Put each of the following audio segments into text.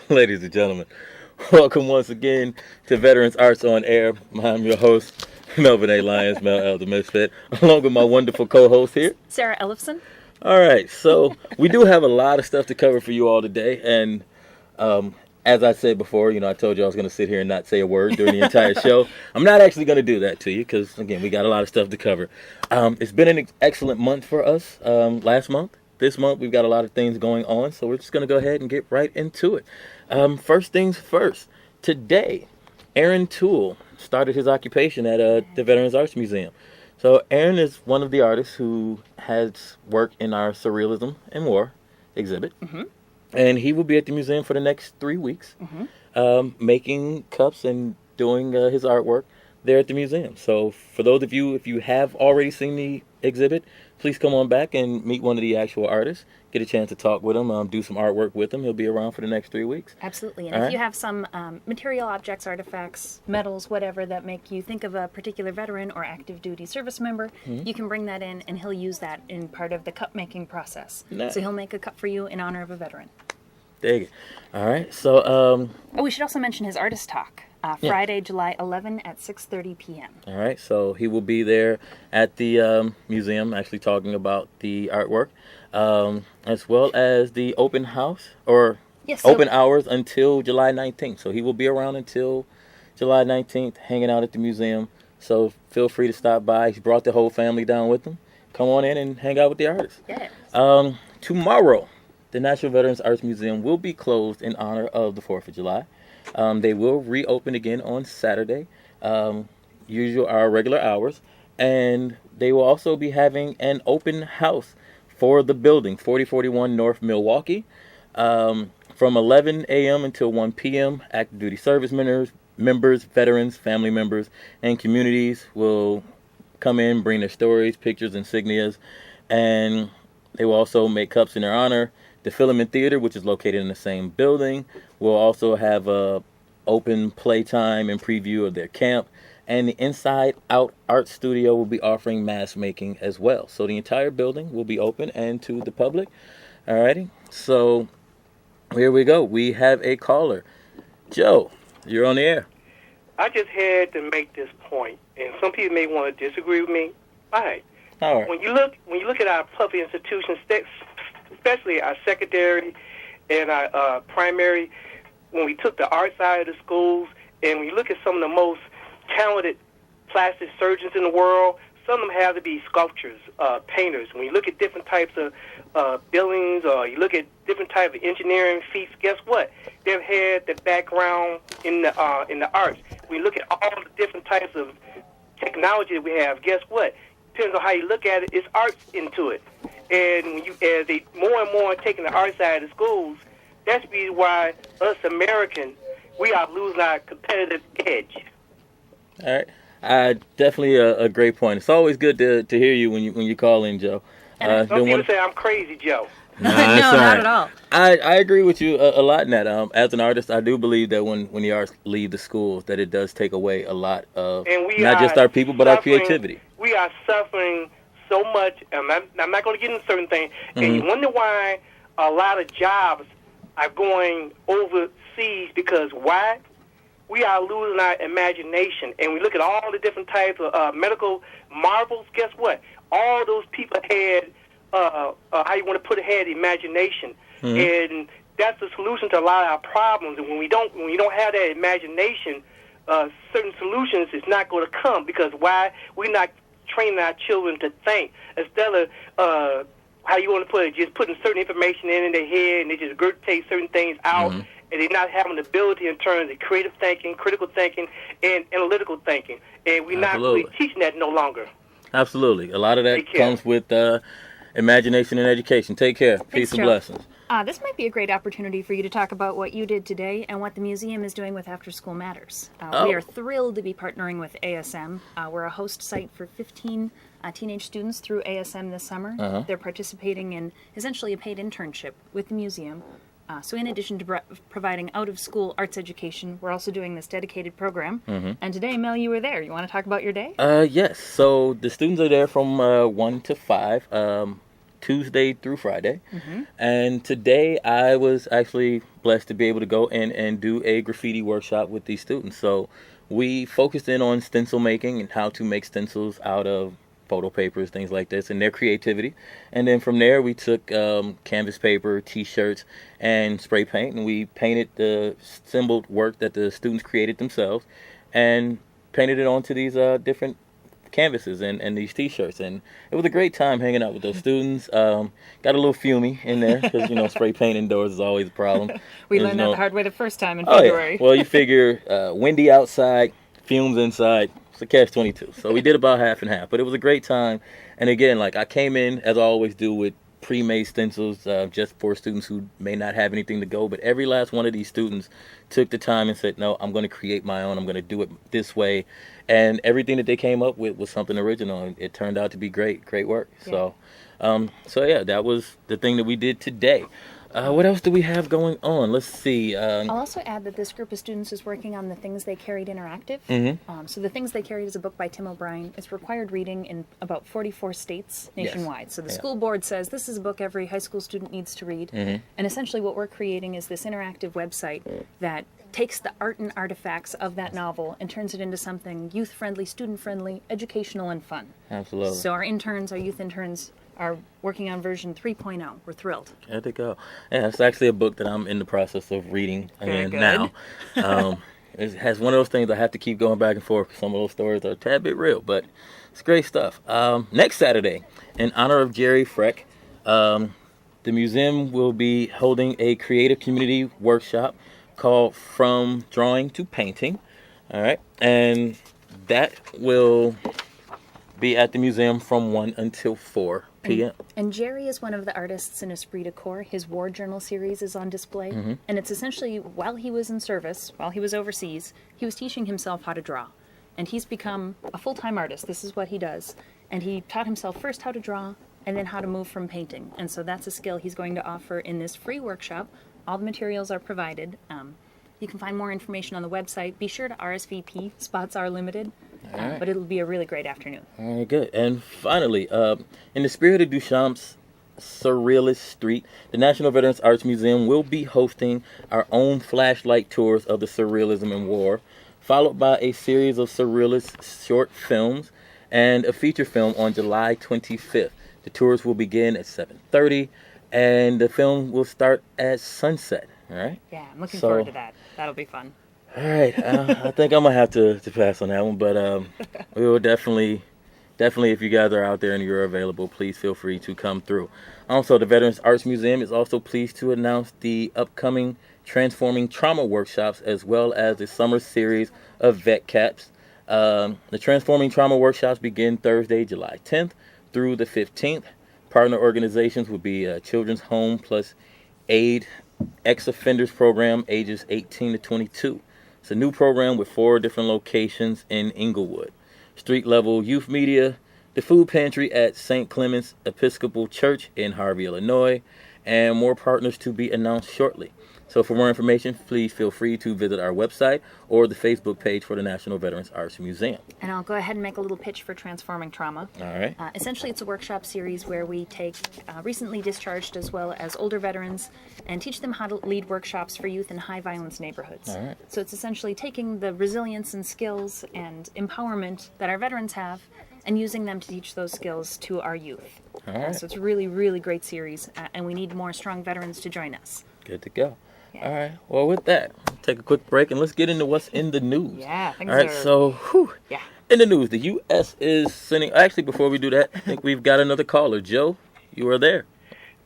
Ladies and gentlemen, welcome once again to Veterans Arts on Air. I'm your host, Melvin A. Lyons, Mel L. the Misfit, along with my wonderful co-host here, Sarah Eilefson. All right, so we do have a lot of stuff to cover for you all today, and as I said before, I told you I was going to sit here and not say a word during the entire show. I'm not actually going to do that to you because, again, we got a lot of stuff to cover. It's been an excellent month for us last month. This month, we've got a lot of things going on, so we're just going to go ahead and get right into it. First things first, today, Ehren Tool started his occupation at the Veterans Arts Museum. So Ehren is one of the artists who has worked in our Surrealism and War exhibit. Mm-hmm. And he will be at the museum for the next 3 weeks, making cups and doing his artwork there at the museum. So for those of you, if you have already seen the exhibit, please come on back and meet one of the actual artists. Get a chance to talk with him, do some artwork with him. He'll be around for the next 3 weeks. Absolutely. And if you have some material objects, artifacts, medals, whatever, that make you think of a particular veteran or active duty service member, you can bring that in and he'll use that in part of the cup making process. Nice. So he'll make a cup for you in honor of a veteran. Dig it. All right. So, we should also mention his artist talk. Friday, July 11 at 6:30 p.m. All right, so he will be there at the museum actually talking about the artwork, as well as the open house, or open hours until July 19th. So he will be around until July 19th, hanging out at the museum. So feel free to stop by. He's brought the whole family down with him. Come on in and hang out with the artists. Yes. Tomorrow, the National Veterans Arts Museum will be closed in honor of the 4th of July. They will reopen again on Saturday, usual our regular hours, and they will also be having an open house for the building, 4041 North Milwaukee, from 11 a.m. until 1 p.m. Active duty service members, veterans, family members, and communities will come in, bring their stories, pictures, insignias, and they will also make cups in their honor. The Filament Theater, which is located in the same building, will also have a open playtime and preview of their camp. And the Inside Out Art Studio will be offering mask making as well. So the entire building will be open and to the public. Alrighty, so here we go. We have a caller. Joe, you're on the air. I just had to make this point, and some people may want to disagree with me. All right. When you look at our public institutions, especially our secondary and our primary, when we took the art side of the schools, and when you look at some of the most talented plastic surgeons in the world, some of them have to be sculptors, painters. When you look at different types of buildings, or you look at different types of engineering feats, guess what? They've had the background in the arts. When you look at all the different types of technology that we have, guess what? Depends on how you look at it, it's arts into it. And when as they more and more taking the art side of schools, that's the reason why us Americans, we are losing our competitive edge. All right, definitely a great point. It's always good to hear you when you call in, Joe. Some people say I'm crazy, Joe. No, not at all. I agree with you a lot in that. As an artist, I do believe that when the arts leave the schools, that it does take away a lot of not just our people, but our creativity. We are suffering so much, and I'm not going to get into certain things, and you wonder why a lot of jobs are going overseas, because why? We are losing our imagination, and we look at all the different types of medical marvels. Guess what? All those people had, how you want to put it, had imagination, and that's the solution to a lot of our problems. And when you don't have that imagination, certain solutions is not going to come, because why? We're not training our children to think instead of how you want to put it, just putting certain information in their head, and they just regurgitate certain things out, and they're not having the ability in terms of creative thinking, critical thinking, and analytical thinking. And we're not really teaching that no longer. Absolutely. A lot of that comes with imagination and education. Take care. Peace and blessings. This might be a great opportunity for you to talk about what you did today and what the museum is doing with After School Matters. We are thrilled to be partnering with ASM. We're a host site for 15 teenage students through ASM this summer. They're participating in essentially a paid internship with the museum. So in addition to providing out-of-school arts education, we're also doing this dedicated program. And today, Mel, you were there. You want to talk about your day? Yes. So the students are there from 1 to 5. Tuesday through Friday. And today I was actually blessed to be able to go in and do a graffiti workshop with these students. So we focused in on stencil making and how to make stencils out of photo papers, things like this, and their creativity. And then from there we took canvas paper, t-shirts, and spray paint, and we painted the symboled work that the students created themselves and painted it onto these different canvases and these t-shirts. And it was a great time hanging out with those students. Got a little fumey in there because, spray paint indoors is always a problem. We learned that the hard way the first time in February. Yeah. Well, you figure windy outside, fumes inside. It's a catch-22. So we did about half and half, but it was a great time. And again, like I came in, as I always do, with pre-made stencils just for students who may not have anything to go. But every last one of these students took the time and said, no, I'm going to create my own. I'm going to do it this way. And everything that they came up with was something original. And it turned out to be great work. Yeah. So yeah, that was the thing that we did today. What else do we have going on? Let's see. I'll also add that this group of students is working on the Things They Carried interactive. So the Things They Carried is a book by Tim O'Brien. It's required reading in about 44 states nationwide. Yes. So the school board says this is a book every high school student needs to read. And essentially what we're creating is this interactive website that takes the art and artifacts of that novel and turns it into something youth-friendly, student-friendly, educational, and fun. Absolutely. So our youth interns, are working on version 3.0. We're thrilled. There they go. Yeah, it's actually a book that I'm in the process of reading again now. It has one of those things I have to keep going back and forth because some of those stories are a tad bit real, but it's great stuff. Next Saturday, in honor of Jerry Freck, the museum will be holding a creative community workshop called From Drawing to Painting. All right. And that will be at the museum from 1 until 4 p.m. And Jerry is one of the artists in Esprit de Corps. His War Journal series is on display. And it's essentially, while he was in service, while he was overseas, he was teaching himself how to draw. And he's become a full-time artist. This is what he does. And he taught himself first how to draw and then how to move from painting. And so that's a skill he's going to offer in this free workshop. All the materials are provided. You can find more information on the website. Be sure to RSVP. Spots are limited. But it'll be a really great afternoon. All right, good. And finally, in the spirit of Duchamp's Surrealist Street, the National Veterans Arts Museum will be hosting our own flashlight tours of the surrealism in war, followed by a series of surrealist short films and a feature film on July 25th. The tours will begin at 7:30, and the film will start at sunset. All right? Yeah, I'm looking forward to that. That'll be fun. All right, I think I'm going to have to pass on that one, but we will definitely, if you guys are out there and you're available, please feel free to come through. Also, the Veterans Arts Museum is also pleased to announce the upcoming Transforming Trauma workshops as well as the summer series of Vet Caps. The Transforming Trauma workshops begin Thursday, July 10th through the 15th. Partner organizations will be Children's Home Plus Aid Ex-Offenders Program, ages 18 to 22. It's a new program with 4 different locations in Inglewood. Street level youth media, the food pantry at St. Clement's Episcopal Church in Harvey, Illinois, and more partners to be announced shortly. So for more information, please feel free to visit our website or the Facebook page for the National Veterans Arts Museum. And I'll go ahead and make a little pitch for Transforming Trauma. All right. Essentially, it's a workshop series where we take recently discharged as well as older veterans and teach them how to lead workshops for youth in high-violence neighborhoods. All right. So it's essentially taking the resilience and skills and empowerment that our veterans have and using them to teach those skills to our youth. All right. So it's a really, really great series, and we need more strong veterans to join us. Good to go. All right. Well, with that, take a quick break and let's get into what's in the news. Yeah. All right. So, in the news, the U.S. is sending. Actually, before we do that, I think we've got another caller. Joe, you are there.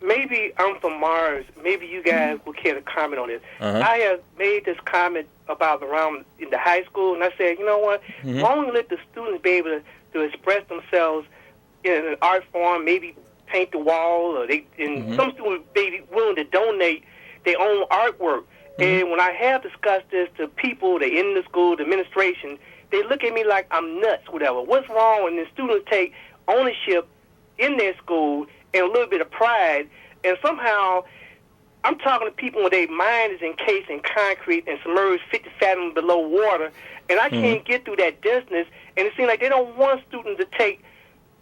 Maybe I'm from Mars. Maybe you guys will care to comment on this. I have made this comment about around in the high school, and I said, you know what? Why don't we let the students be able to express themselves in an art form? Maybe paint the wall, or some students may be willing to donate their own artwork. And when I have discussed this to people, they in the school, the administration, they look at me like I'm nuts, whatever. What's wrong when the students take ownership in their school and a little bit of pride? And somehow, I'm talking to people when their mind is encased in concrete and submerged 50 fathoms below water, and I can't get through that distance, and it seems like they don't want students to take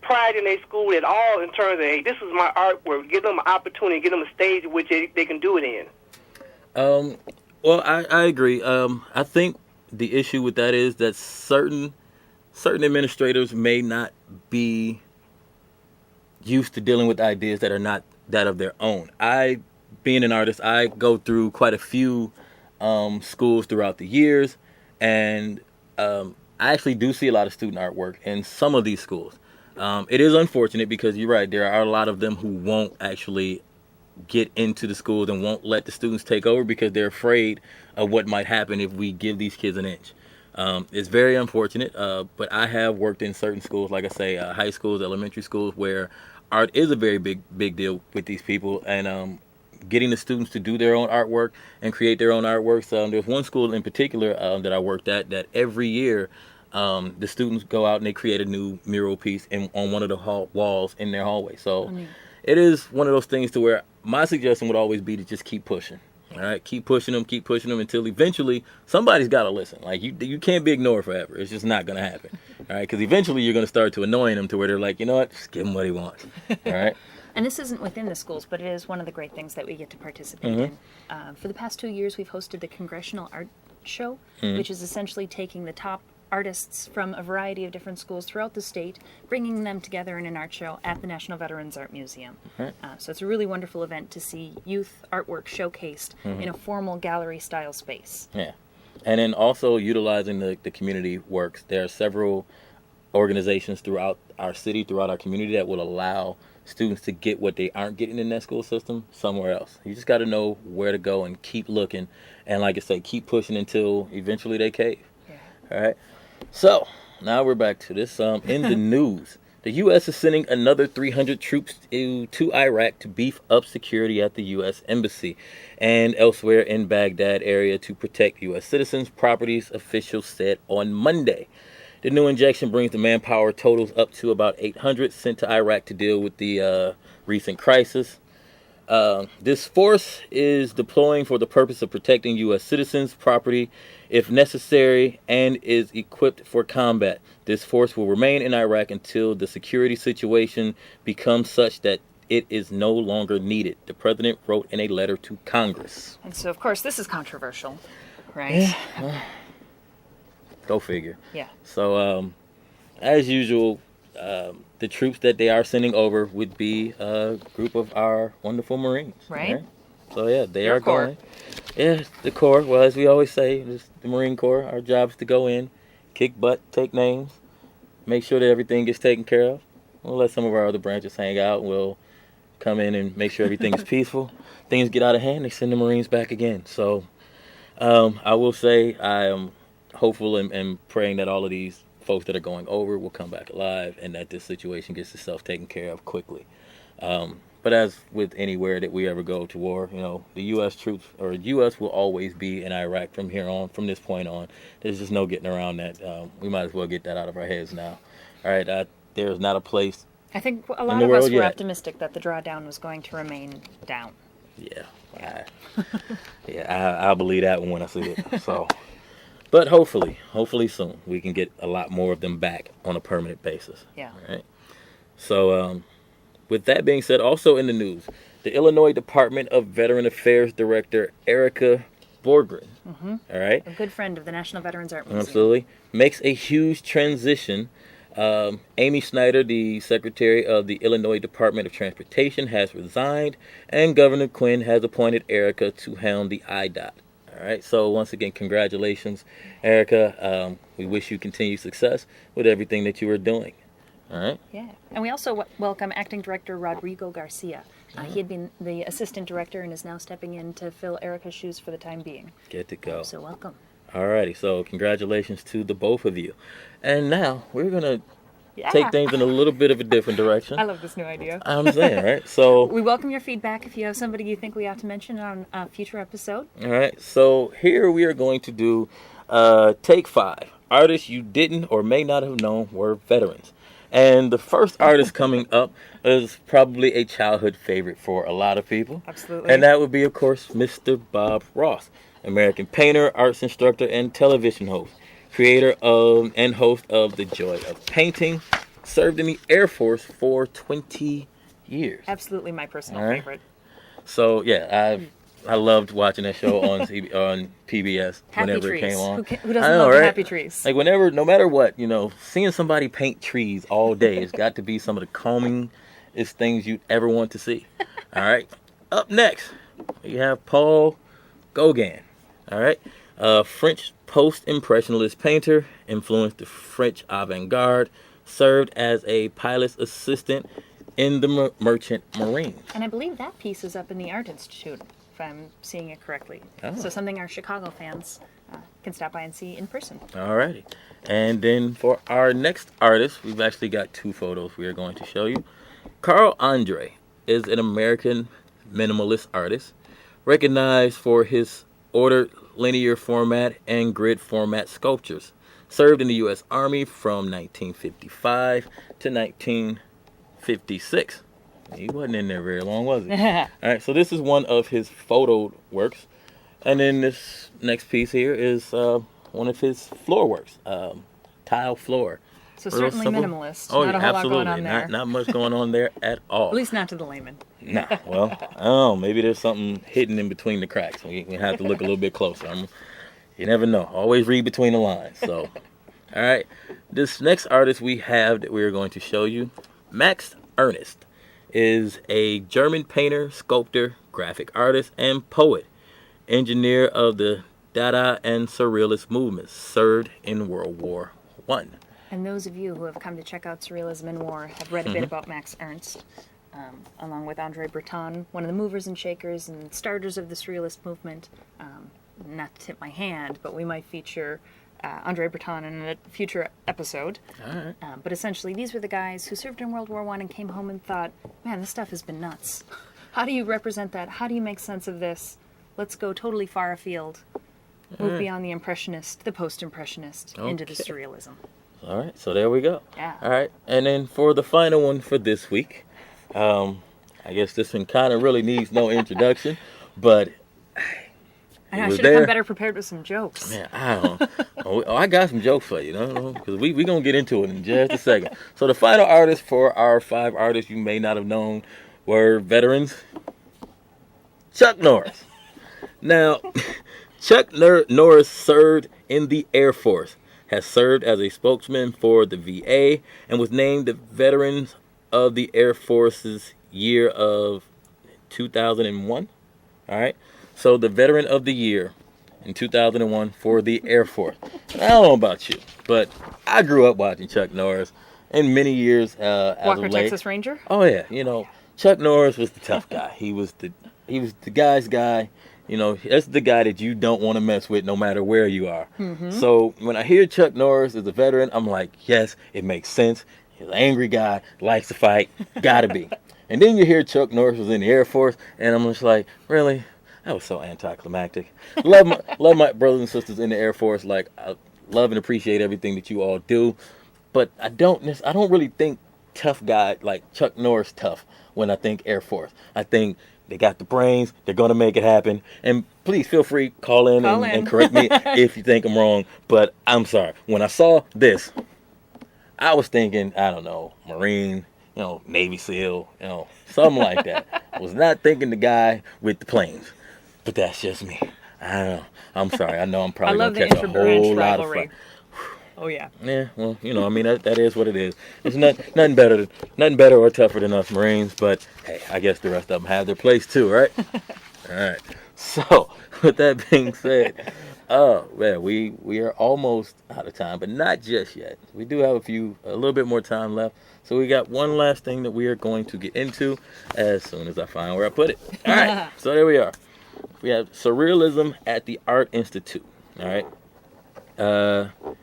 pride in their school at all in terms of, hey, this is my artwork. Give them an opportunity, give them a stage in which they can do it in. Well, I agree. I think the issue with that is that certain administrators may not be used to dealing with ideas that are not that of their own. Being an artist, I go through quite a few schools throughout the years, and I actually do see a lot of student artwork in some of these schools. It is unfortunate because you're right, there are a lot of them who won't actually get into the schools and won't let the students take over because they're afraid of what might happen if we give these kids an inch. It's very unfortunate, but I have worked in certain schools, like I say, high schools, elementary schools, where art is a very big deal with these people, and getting the students to do their own artwork and create their own artworks. There's one school in particular that I worked at that every year the students go out and they create a new mural piece on one of the walls in their hallway. So it is one of those things to where my suggestion would always be to just keep pushing. All right, keep pushing them until eventually somebody's got to listen. Like you can't be ignored forever. It's just not going to happen. All right, because eventually you're going to start to annoying them to where they're like, you know what, just give him what he wants. All right. And this isn't within the schools, but it is one of the great things that we get to participate in. For the past 2 years, we've hosted the Congressional Art Show, which is essentially taking the top artists from a variety of different schools throughout the state, bringing them together in an art show at the National Veterans Art Museum. So it's a really wonderful event to see youth artwork showcased in a formal gallery-style space. Yeah. And then also utilizing the community works. There are several organizations throughout our city, throughout our community that will allow students to get what they aren't getting in that school system somewhere else. You just got to know where to go and keep looking. And like I say, keep pushing until eventually they cave. Yeah. All right. So now we're back to this. In the news, the U.S. is sending another 300 troops to Iraq to beef up security at the U.S. Embassy and elsewhere in Baghdad area to protect U.S. citizens' properties, officials said on Monday. The new injection brings the manpower totals up to about 800 sent to Iraq to deal with the recent crisis. This force is deploying for the purpose of protecting U.S. citizens' property if necessary and is equipped for combat. This force will remain in Iraq until the security situation becomes such that it is no longer needed, the president wrote in a letter to Congress. And so, of course, this is controversial, right? Yeah. Go figure. Yeah. So, as usual, the troops that they are sending over would be a group of our wonderful Marines. Right. So, yeah, they are going. Yeah, the Corps. Well, as we always say, the Marine Corps, our job is to go in, kick butt, take names, make sure that everything gets taken care of. We'll let some of our other branches hang out. We'll come in and make sure everything is peaceful. Things get out of hand, they send the Marines back again. So, I will say I am hopeful and praying that all of these folks that are going over will come back alive and that this situation gets itself taken care of quickly. But as with anywhere that we ever go to war, you know, the U.S. troops or U.S. will always be in Iraq from here on, from this point on. There's just no getting around that. We might as well get that out of our heads now. All right, there's not a place. I think a lot of us were optimistic that the drawdown was going to remain down. Yeah, I'll believe that one when I see it. So, but hopefully soon we can get a lot more of them back on a permanent basis. Yeah. All right. So, with that being said, also in the news, the Illinois Department of Veteran Affairs Director Erica Slone, all right, a good friend of the National Veterans Art Museum, absolutely, makes a huge transition. Amy Snyder, the Secretary of the Illinois Department of Transportation, has resigned, and Governor Quinn has appointed Erica to helm the IDOT. All right, so once again, congratulations, Erica. We wish you continued success with everything that you are doing. All right. Yeah, and we also welcome Acting Director Rodrigo Garcia. He had been the Assistant Director and is now stepping in to fill Erica's shoes for the time being. Good to go. So welcome. All righty, so congratulations to the both of you. And now we're going to take things in a little bit of a different direction. I love this new idea. I'm saying, right? So we welcome your feedback if you have somebody you think we ought to mention on a future episode. All right, so here we are going to do Take 5. Artists you didn't or may not have known were veterans. And the first artist coming up is probably a childhood favorite for a lot of people. Absolutely. And that would be, of course, Mr. Bob Ross, American painter, arts instructor, and television host, creator of and host of The Joy of Painting, served in the Air Force for 20 years. Absolutely my personal favorite. So, yeah, I loved watching that show on on PBS whenever it came on. Who doesn't love the Happy Trees? Like, whenever, no matter what, seeing somebody paint trees all day has got to be some of the calmingest things you'd ever want to see. All right. Up next, we have Paul Gauguin. All right. French post-impressionist painter, influenced the French avant-garde, served as a pilot's assistant in the Merchant Marines. And I believe that piece is up in the Art Institute, if I'm seeing it correctly. Oh. So something our Chicago fans can stop by and see in person. All righty. And then for our next artist, we've actually got 2 photos we are going to show you. Carl Andre is an American minimalist artist, recognized for his ordered linear format and grid format sculptures. Served in the U.S. Army from 1955 to 1956. He wasn't in there very long, was he? All right, so this is one of his photo works. And then this next piece here is one of his floor works, tile floor. So certainly minimalist. Not a whole lot going on there. Not much going on there at all. At least not to the layman. Nah, well, I don't know. Maybe there's something hidden in between the cracks. We have to look a little bit closer. You never know. Always read between the lines. So, all right. This next artist we have that we're going to show you, Max Ernst, is a German painter, sculptor, graphic artist, and poet. Engineer of the Dada and Surrealist movements. Served in World War I. And those of you who have come to check out Surrealism in War have read a bit about Max Ernst, along with Andre Breton, one of the movers and shakers and starters of the Surrealist movement. Not to tip my hand, but we might feature Andre Breton in a future episode. All right. But essentially, these were the guys who served in World War I and came home and thought, man, this stuff has been nuts. How do you represent that? How do you make sense of this? Let's go totally far afield. Move beyond the Impressionist, the Post-Impressionist, into the Surrealism. All right, so there we go. Yeah. All right, and then for the final one for this week, I guess this one kind of really needs no introduction, but I should have come better prepared with some jokes. Man, I don't know. I got some jokes for you, because we're going to get into it in just a second. So the final artists for our 5 artists you may not have known were veterans. Chuck Norris. Now, Chuck Norris served in the Air Force, has served as a spokesman for the VA, and was named the Veterans of the Air Force's year of 2001. All right. So the Veteran of the Year in 2001 for the Air Force. I don't know about you, but I grew up watching Chuck Norris in many years as Walker, of late. Texas Ranger? Oh, yeah. Chuck Norris was the tough guy. He was the guy's guy. That's the guy that you don't want to mess with no matter where you are. Mm-hmm. So when I hear Chuck Norris as a veteran, I'm like, yes, it makes sense. He's an angry guy, likes to fight, gotta be. And then you hear Chuck Norris was in the Air Force, and I'm just like, really? That was so anticlimactic. Love my brothers and sisters in the Air Force. Like, I love and appreciate everything that you all do. But I don't really think tough guy like Chuck Norris tough when I think Air Force. I think they got the brains. They're going to make it happen. And please feel free, call in and correct me if you think I'm wrong. But I'm sorry. When I saw this, I was thinking, I don't know, Marine, Navy SEAL, something like that. I was not thinking the guy with the planes. But that's just me. I don't know. I'm sorry. I know I'm probably going to catch a whole lot of flack. Oh, yeah. Yeah, well, that is what it is. It's nothing better or tougher than us Marines, but hey, I guess the rest of them have their place too, right? All right. So, with that being said, we are almost out of time, but not just yet. We do have a little bit more time left. So we got one last thing that we are going to get into as soon as I find where I put it. All right. So there we are. We have Surrealism at the Art Institute. All right.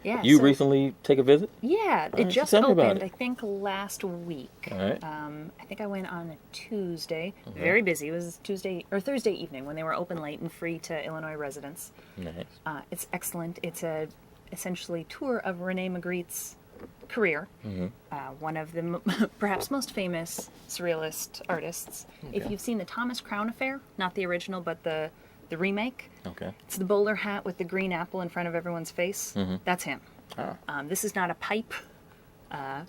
You recently take a visit? Yeah, it just opened, I think, last week. All right. I think I went on a Tuesday. Okay. Very busy. It was Thursday evening when they were open late and free to Illinois residents. Nice. It's excellent. It's a essentially tour of Rene Magritte's career. Mm-hmm. One of the perhaps most famous surrealist artists. Okay. If you've seen the Thomas Crown Affair, not the original, but the remake. Okay. It's the bowler hat with the green apple in front of everyone's face. Mm-hmm. That's him. Oh. This is not a pipe A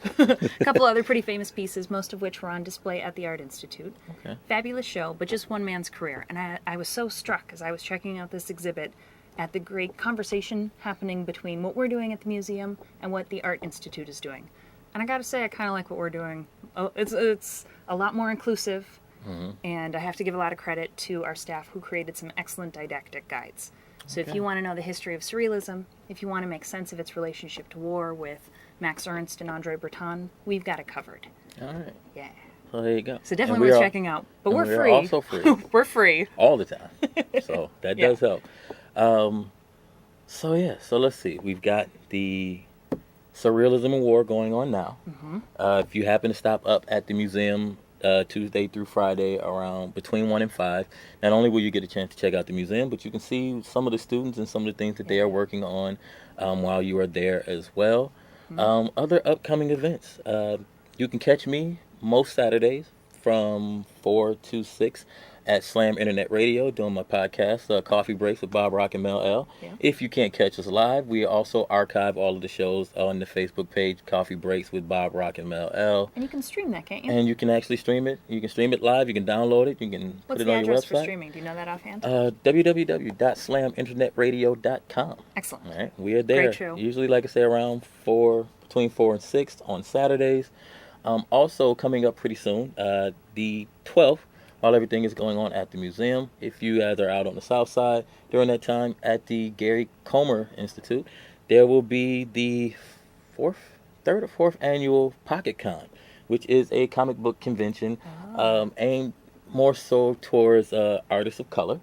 couple other pretty famous pieces, most of which were on display at the Art Institute. Okay. Fabulous show, but just one man's career. And I was so struck as I was checking out this exhibit at the great conversation happening between what we're doing at the museum and what the Art Institute is doing. And I gotta say, I kind of like what we're doing. Oh, it's a lot more inclusive, and I have to give a lot of credit to our staff who created some excellent didactic guides. So if you want to know the history of surrealism, if you want to make sense of its relationship to war with Max Ernst and Andre Breton, we've got it covered. All right. Yeah. Well, there you go. So definitely worth checking out. But we're free. We're also free. We're free. All the time. So that does help. So let's see. We've got the Surrealism and War going on now. If you happen to stop up at the museum Tuesday through Friday around between 1 and 5, not only will you get a chance to check out the museum, but you can see some of the students and some of the things that they are working on while you are there as well. Other upcoming events. You can catch me most Saturdays from 4 to 6 at Slam Internet Radio doing my podcast, Coffee Breaks with Bob Rock and Mel L. Yeah. If you can't catch us live, we also archive all of the shows on the Facebook page, Coffee Breaks with Bob Rock and Mel L. And you can stream that, can't you? And you can actually stream it. You can stream it live. You can download it. You can put it on your website. What's the address for streaming? Do you know that offhand? www.slaminternetradio.com. Excellent. All right, we are there. Great show. Usually, like I say, around between 4 and 6 on Saturdays. Also coming up pretty soon, the 12th, while everything is going on at the museum. If you guys are out on the south side during that time at the Gary Comer Institute, there will be the third or fourth annual Pocket Con, which is a comic book convention aimed more so towards artists of color.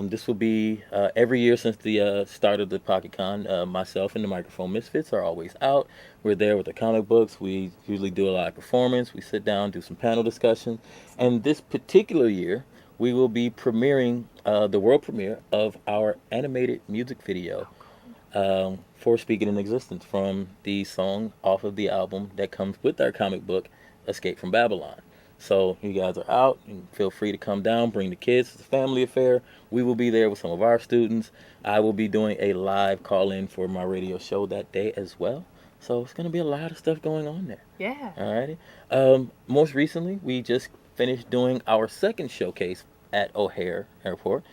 This will be every year since the start of the Pocket Con. Myself and the Microphone Misfits are always out. We're there with the comic books. We usually do a live performance. We sit down, do some panel discussion. And this particular year, we will be premiering the world premiere of our animated music video for Speaking in Existence from the song off of the album that comes with our comic book, Escape from Babylon. So you guys are out, and feel free to come down, bring the kids. It's a family affair. We will be there with some of our students. I will be doing a live call-in for my radio show that day as well. So it's going to be a lot of stuff going on there. Yeah. All righty. Most recently, we just finished doing our second showcase at O'Hare Airport.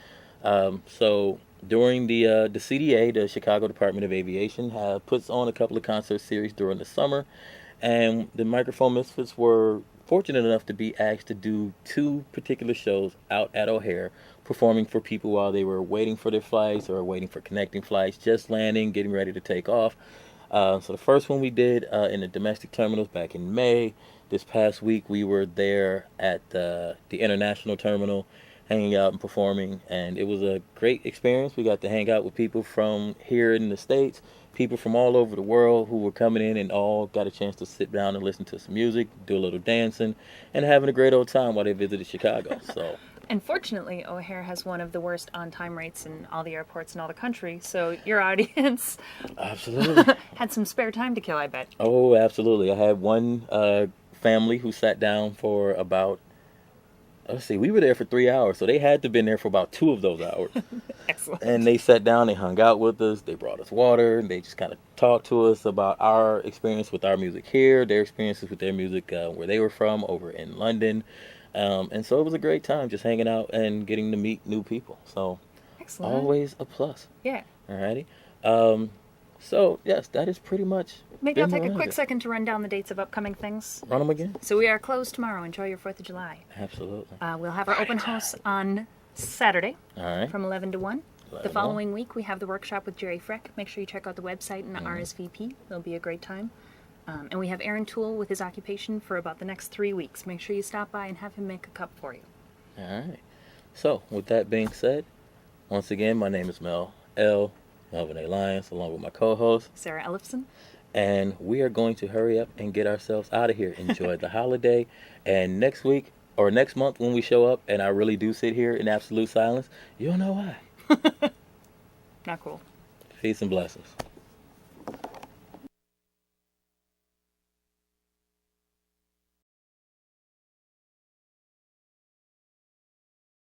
So during the CDA, the Chicago Department of Aviation, puts on a couple of concert series during the summer. And the Microphone Misfits were fortunate enough to be asked to do 2 particular shows out at O'Hare, performing for people while they were waiting for their flights or waiting for connecting flights, just landing, getting ready to take off. So the first one we did in the domestic terminals back in May. This past week we were there at the international terminal, hanging out and performing, and it was a great experience. We got to hang out with people from here in the States, people from all over the world who were coming in, and all got a chance to sit down and listen to some music, do a little dancing, and having a great old time while they visited Chicago. So. And fortunately, O'Hare has one of the worst on-time rates in all the airports in all the country, so your audience absolutely had some spare time to kill, I bet. Oh, absolutely. I had one family who sat down for about, we were there for 3 hours, so they had to have been there for about 2 of those hours. Excellent. And they sat down, they hung out with us, they brought us water, and they just kind of talked to us about our experience with our music here, their experiences with their music where they were from over in London. And so it was a great time just hanging out and getting to meet new people. So excellent. Always a plus. Yeah. Alrighty. So yes, that is pretty much. Maybe I'll take a quick second to run down the dates of upcoming things. Run them again. So we are closed tomorrow. Enjoy your 4th of July. Absolutely. We'll have our open house on Saturday. All right. From 11 to 1. The following week we have the workshop with Jerry Freck. Make sure you check out the website and the RSVP. It'll be a great time. And we have Ehren Tool with his occupation for about the next 3 weeks. Make sure you stop by and have him make a cup for you. All right. So, with that being said, once again, my name is Mel L. Melvin A. Lyons, along with my co-host, Sarah Eilefson. And we are going to hurry up and get ourselves out of here. Enjoy the holiday. And next week, or next month when we show up, and I really do sit here in absolute silence, you'll know why. Not cool. Peace and blessings.